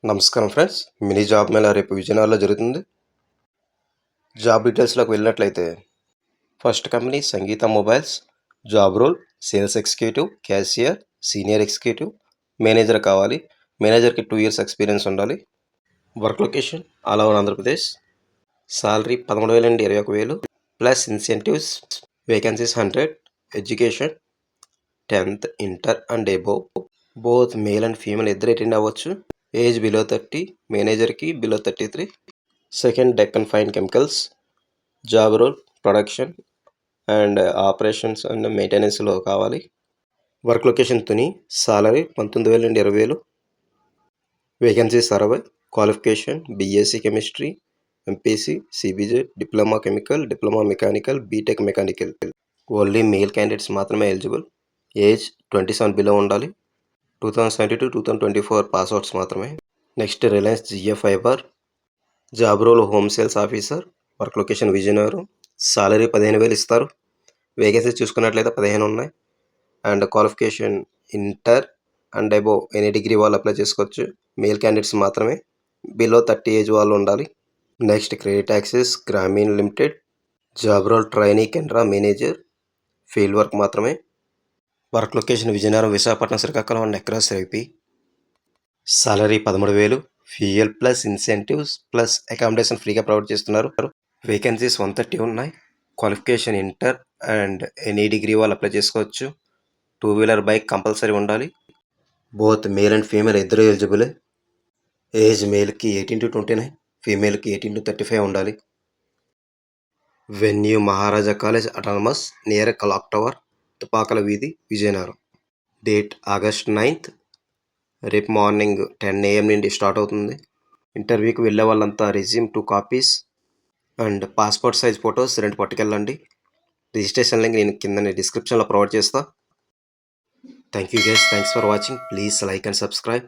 నమస్కారం friends. Mini job Mela రేపు విజయనగరంలో జరుగుతుంది. జాబ్ డీటెయిల్స్‌లోకి వెళ్ళినట్లయితే ఫస్ట్ కంపెనీ సంగీత mobiles. Job role sales executive, cashier, senior executive, manager కావాలి. మేనేజర్‌కి 2 ఇయర్స్ ఎక్స్పీరియన్స్ ఉండాలి. Work location all over Andhra Pradesh. Salary 13,000 నుండి 21,000 plus incentives. Vacancies 100. Education 10th inter and above. Both male and female ఇద్దరు attend అవ్వచ్చు. Age below 30, మేనేజర్కి below 33. Second Deccan fine chemicals. Job role production and operations and మెయింటెనెన్స్లో కావాలి. Work location Tuni. Salary 19,000 నుండి 20,000. Vacancies 60. Qualification BSc chemistry, MPC, CBZ, diploma chemical, diploma mechanical, BTech mechanical. Only male candidates మాత్రమే eligible. Age 27 below ఉండాలి. 2022-2024 passouts మాత్రమే. Next Reliance Jio fibre. Job role home sales officer. Work location Vizianagaram. Salary 15,000 ఇస్తారు. Vacancies చూసుకున్నట్లయితే 15 ఉన్నాయి. And qualification inter and above any degree వాళ్ళు apply చేసుకోవచ్చు. Male candidates మాత్రమే. Below 30 age వాళ్ళు ఉండాలి. Next credit access Grameen limited. Job role trainee Canara manager. Field work మాత్రమే. Work location Vizianagaram, Visakhapatnam, Srikakulam and across AP. Salary 13,000. Fuel plus incentives plus accommodation ఫ్రీగా provide చేస్తున్నారు. Vacancies 130 ఉన్నాయి. Qualification inter and any degree వాళ్ళు apply చేసుకోవచ్చు. 2 wheeler bike compulsory ఉండాలి. Both male and female ఇద్దరు ఎలిజిబులే. Age మేల్కి 18-29, ఫీమేల్కి 18-35 ఉండాలి. Venue Maharaja college autonomous near clock tower, Tupakala వీధి, విజయనగరం. Date August 9th. రేపు మార్నింగ్ 10 AM నుండి స్టార్ట్ అవుతుంది. ఇంటర్వ్యూకి వెళ్ళే వాళ్ళంతా resume 2 copies and passport size photos 2 పట్టుకెళ్ళండి. రిజిస్ట్రేషన్ లింక్ నేను కింద డిస్క్రిప్షన్లో ప్రొవైడ్ చేస్తా. Thank you guys. Thanks for watching. Please like and subscribe.